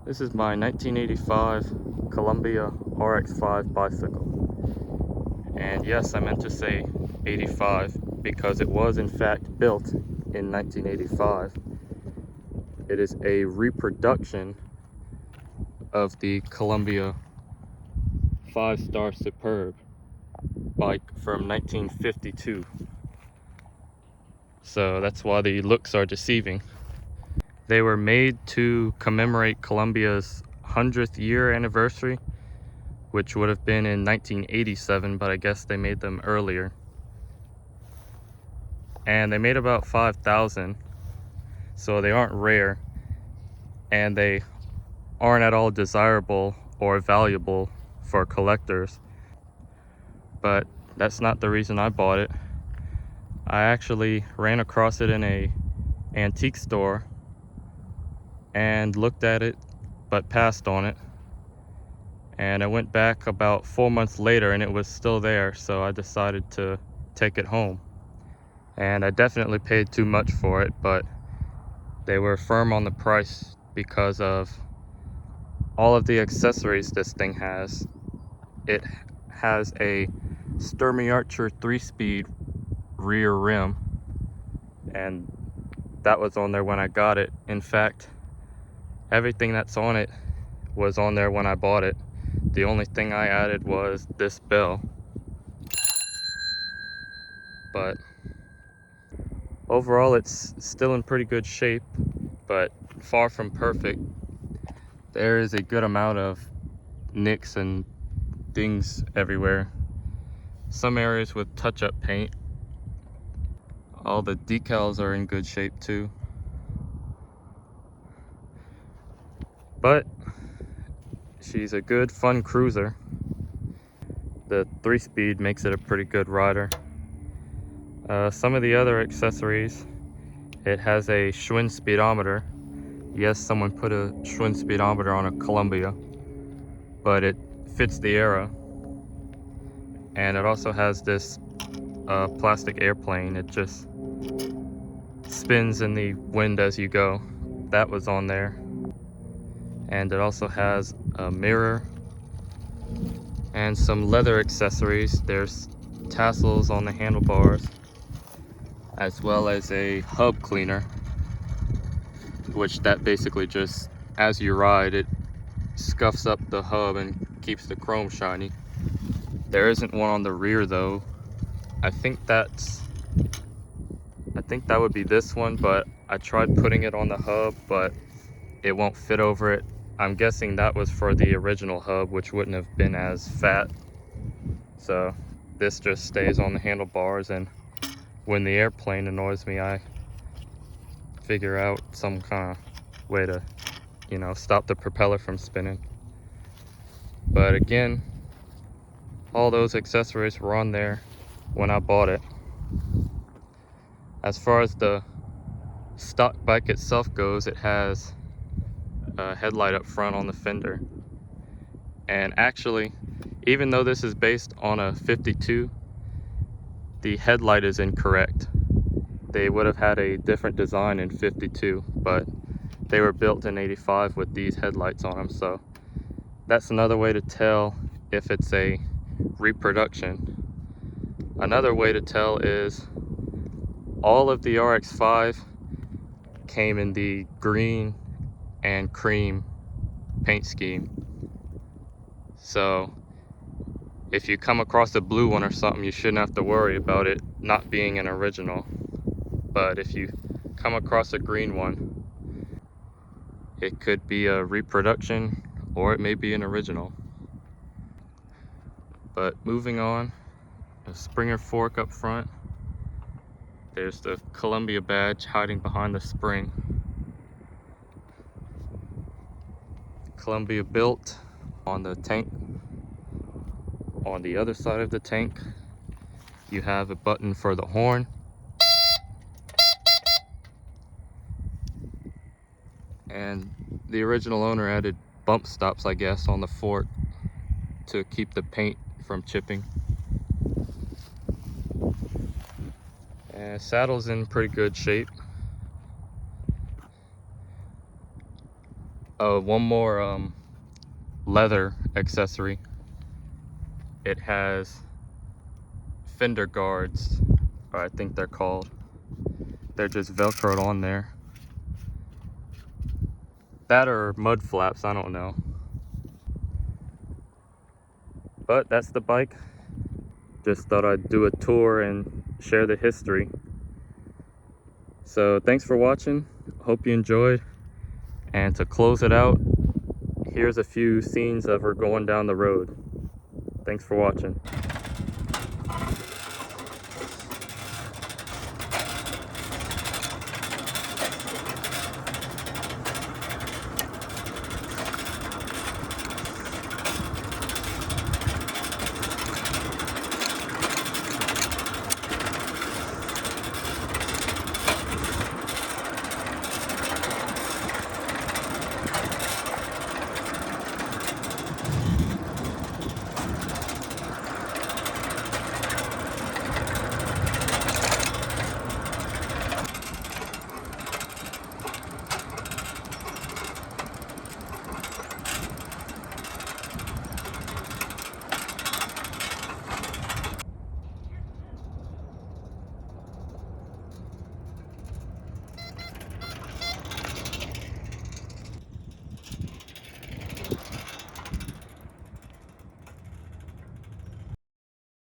This is my 1985 Columbia RX5 bicycle. And yes, I meant to say 85 because it was in fact built in 1985. It is a reproduction of the Columbia 5-star Superb bike from 1952. So that's why the looks are deceiving. They were made to commemorate Columbia's 100th year anniversary, which would have been in 1987, but I guess they made them earlier. And they made about 5,000, so they aren't rare, and they aren't at all desirable or valuable for collectors. But that's not the reason I bought it. I actually ran across it in a antique store and looked at it, but passed on it. And I went back about 4 months later and it was still there, so I decided to take it home. And I definitely paid too much for it, but they were firm on the price because of all of the accessories this thing has. It has a Sturmey Archer 3-speed rear rim, and that was on there when I got it. In fact, everything that's on it was on there when I bought it. The only thing I added was this bell. But overall, it's still in pretty good shape, but far from perfect. There is a good amount of nicks and dings everywhere. Some areas with touch-up paint. All the decals are in good shape too. But she's a good, fun cruiser. The 3-speed makes it a pretty good rider. Some of the other accessories, it has a Schwinn speedometer. Yes, someone put a Schwinn speedometer on a Columbia, but it fits the era. And it also has this plastic airplane. It just spins in the wind as you go. That was on there. And it also has a mirror and some leather accessories. There's tassels on the handlebars, as well as a hub cleaner, which that basically just, as you ride, it scuffs up the hub and keeps the chrome shiny. There isn't one on the rear though. I think that would be this one, but I tried putting it on the hub, but it won't fit over it. I'm guessing that was for the original hub, which wouldn't have been as fat. So this just stays on the handlebars, and when the airplane annoys me, I figure out some kind of way to, stop the propeller from spinning. But again, all those accessories were on there when I bought it. As far as the stock bike itself goes, it has a headlight up front on the fender. And actually, even though this is based on a 52, the headlight is incorrect. They would have had a different design in 52, but they were built in 85 with these headlights on them. So that's another way to tell if it's a reproduction. Another way to tell is all of the RX5 came in the green and cream paint scheme. So if you come across a blue one or something, you shouldn't have to worry about it not being an original. But if you come across a green one, it could be a reproduction or it may be an original. But moving on, a Springer fork up front. There's the Columbia badge hiding behind the spring. Columbia built on the tank. On the other side of the tank, you have a button for the horn. And the original owner added bump stops, I guess, on the fork to keep the paint from chipping. And saddle's in pretty good shape. One more leather accessory. It has fender guards, or I think they're called. They're just velcroed on there. That or mud flaps, I don't know. But that's the bike. Just thought I'd do a tour and share the history. So thanks for watching. Hope you enjoyed. And to close it out, here's a few scenes of her going down the road. Thanks for watching.